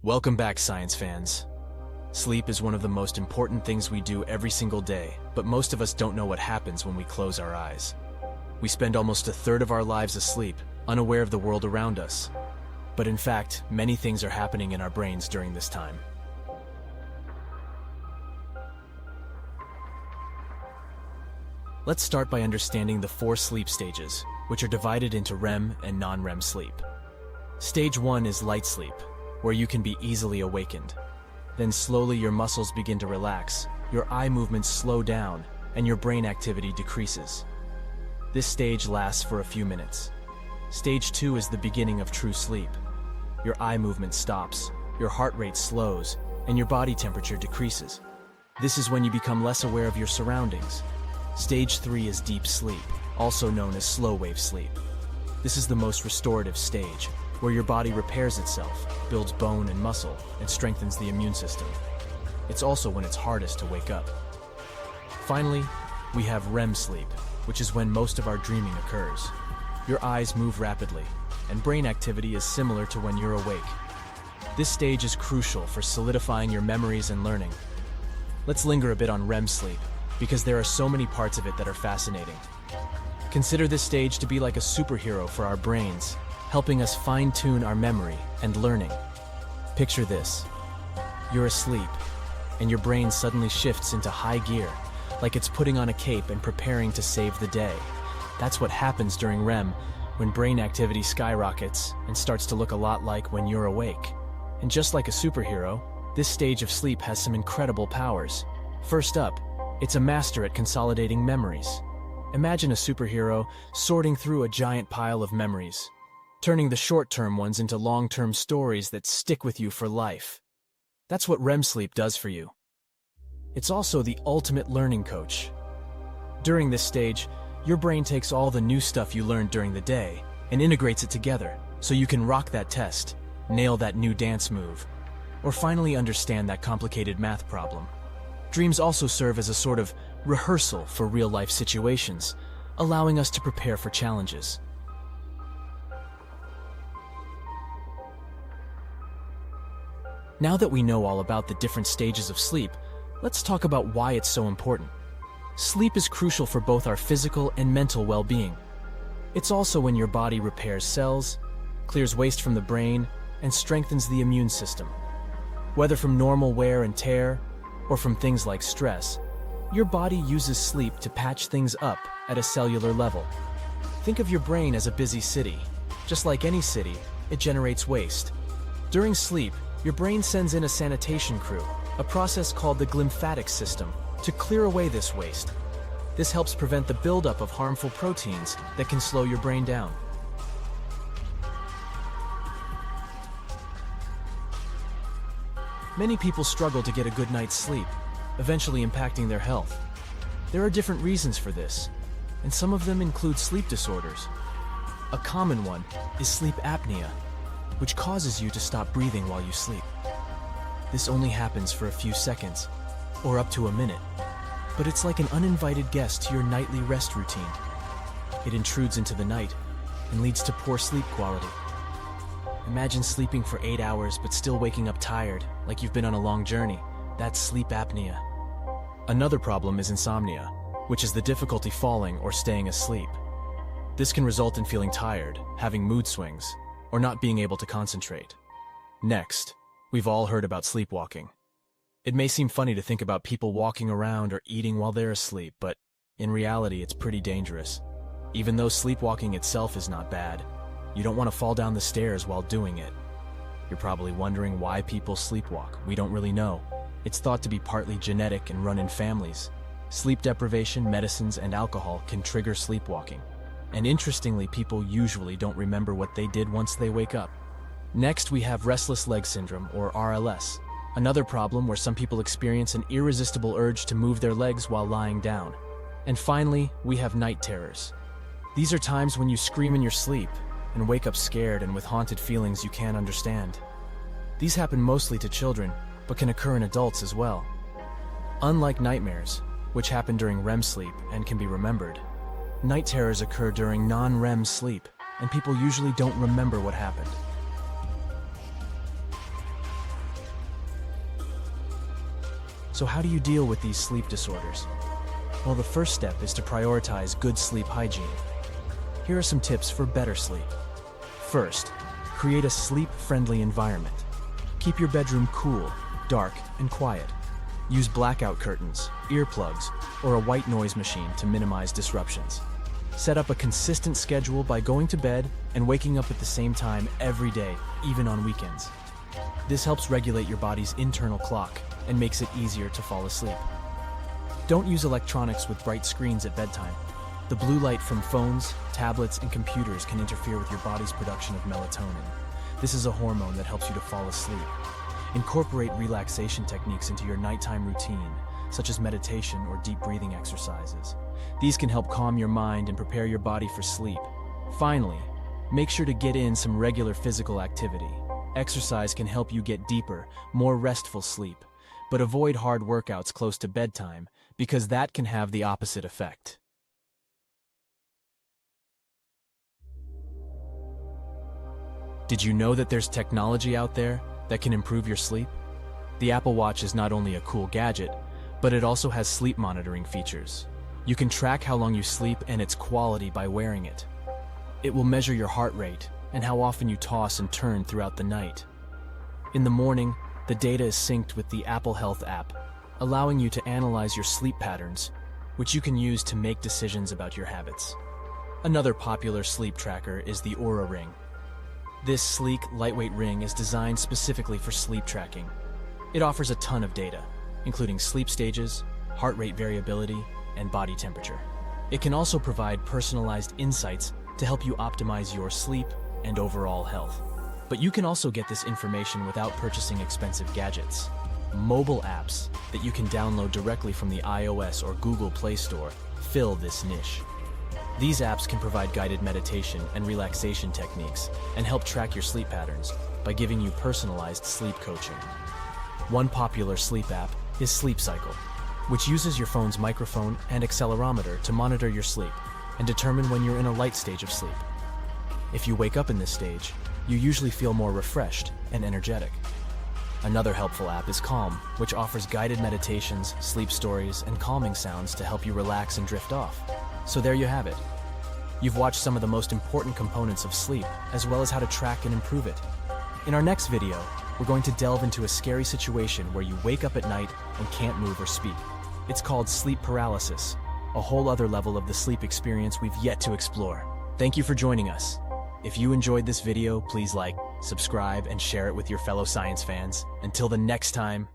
Welcome back, science fans. Sleep is one of the most important things we do every single day, but most of us don't know what happens when we close our eyes. We spend almost a third of our lives asleep, unaware of the world around us. But in fact, many things are happening in our brains during this time. Let's start by understanding the 4 sleep stages, which are divided into REM and non-REM sleep. Stage 1 is light sleep, where you can be easily awakened. Then slowly your muscles begin to relax, your eye movements slow down, and your brain activity decreases. This stage lasts for a few minutes. Stage 2 is the beginning of true sleep. Your eye movement stops, your heart rate slows, and your body temperature decreases. This is when you become less aware of your surroundings. Stage 3 is deep sleep, also known as slow-wave sleep. This is the most restorative stage, where your body repairs itself, builds bone and muscle, and strengthens the immune system. It's also when it's hardest to wake up. Finally, we have REM sleep, which is when most of our dreaming occurs. Your eyes move rapidly, and brain activity is similar to when you're awake. This stage is crucial for solidifying your memories and learning. Let's linger a bit on REM sleep, because there are so many parts of it that are fascinating. Consider this stage to be like a superhero for our brains, helping us fine-tune our memory and learning. Picture this. You're asleep, and your brain suddenly shifts into high gear, like it's putting on a cape and preparing to save the day. That's what happens during REM, when brain activity skyrockets and starts to look a lot like when you're awake. And just like a superhero, this stage of sleep has some incredible powers. First up, it's a master at consolidating memories. Imagine a superhero sorting through a giant pile of memories, turning the short-term ones into long-term stories that stick with you for life. That's what REM sleep does for you. It's also the ultimate learning coach. During this stage, your brain takes all the new stuff you learned during the day and integrates it together so you can rock that test, nail that new dance move, or finally understand that complicated math problem. Dreams also serve as a sort of rehearsal for real-life situations, allowing us to prepare for challenges. Now that we know all about the different stages of sleep, let's talk about why it's so important. Sleep is crucial for both our physical and mental well-being. It's also when your body repairs cells, clears waste from the brain, and strengthens the immune system. Whether from normal wear and tear, or from things like stress, your body uses sleep to patch things up at a cellular level. Think of your brain as a busy city. Just like any city, it generates waste. During sleep, your brain sends in a sanitation crew, a process called the glymphatic system, to clear away this waste. This helps prevent the buildup of harmful proteins that can slow your brain down. Many people struggle to get a good night's sleep, eventually impacting their health. There are different reasons for this, and some of them include sleep disorders. A common one is sleep apnea, which causes you to stop breathing while you sleep. This only happens for a few seconds, or up to a minute, but it's like an uninvited guest to your nightly rest routine. It intrudes into the night and leads to poor sleep quality. Imagine sleeping for 8 hours but still waking up tired, like you've been on a long journey. That's sleep apnea. Another problem is insomnia, which is the difficulty falling or staying asleep. This can result in feeling tired, having mood swings, or not being able to concentrate. Next, we've all heard about sleepwalking. It may seem funny to think about people walking around or eating while they're asleep, but in reality, it's pretty dangerous. Even though sleepwalking itself is not bad, you don't want to fall down the stairs while doing it. You're probably wondering why people sleepwalk. We don't really know. It's thought to be partly genetic and run in families. Sleep deprivation, medicines, and alcohol can trigger sleepwalking. And interestingly, people usually don't remember what they did once they wake up. Next, we have restless leg syndrome, or RLS, another problem where some people experience an irresistible urge to move their legs while lying down. And finally, we have night terrors. These are times when you scream in your sleep and wake up scared and with haunted feelings you can't understand. These happen mostly to children, but can occur in adults as well. Unlike nightmares, which happen during REM sleep and can be remembered, night terrors occur during non-REM sleep, and people usually don't remember what happened. So how do you deal with these sleep disorders? Well, the first step is to prioritize good sleep hygiene. Here are some tips for better sleep. First, create a sleep-friendly environment. Keep your bedroom cool, dark, and quiet. Use blackout curtains, earplugs, or a white noise machine to minimize disruptions. Set up a consistent schedule by going to bed and waking up at the same time every day, even on weekends. This helps regulate your body's internal clock and makes it easier to fall asleep. Don't use electronics with bright screens at bedtime. The blue light from phones, tablets, and computers can interfere with your body's production of melatonin. This is a hormone that helps you to fall asleep. Incorporate relaxation techniques into your nighttime routine, such as meditation or deep breathing exercises. These can help calm your mind and prepare your body for sleep. Finally, make sure to get in some regular physical activity. Exercise can help you get deeper, more restful sleep, but avoid hard workouts close to bedtime because that can have the opposite effect. Did you know that there's technology out there that can improve your sleep? The Apple Watch is not only a cool gadget, but it also has sleep monitoring features. You can track how long you sleep and its quality by wearing it. It will measure your heart rate and how often you toss and turn throughout the night. In the morning, the data is synced with the Apple Health app, allowing you to analyze your sleep patterns, which you can use to make decisions about your habits. Another popular sleep tracker is the Oura Ring. This sleek, lightweight ring is designed specifically for sleep tracking. It offers a ton of data, including sleep stages, heart rate variability, and body temperature. It can also provide personalized insights to help you optimize your sleep and overall health. But you can also get this information without purchasing expensive gadgets. Mobile apps that you can download directly from the iOS or Google Play Store fill this niche. These apps can provide guided meditation and relaxation techniques and help track your sleep patterns by giving you personalized sleep coaching. One popular sleep app is Sleep Cycle, which uses your phone's microphone and accelerometer to monitor your sleep and determine when you're in a light stage of sleep. If you wake up in this stage, you usually feel more refreshed and energetic. Another helpful app is Calm, which offers guided meditations, sleep stories, and calming sounds to help you relax and drift off. So there you have it. You've watched some of the most important components of sleep, as well as how to track and improve it. In our next video, we're going to delve into a scary situation where you wake up at night and can't move or speak. It's called sleep paralysis, a whole other level of the sleep experience we've yet to explore. Thank you for joining us. If you enjoyed this video, please like, subscribe, and share it with your fellow science fans. Until the next time,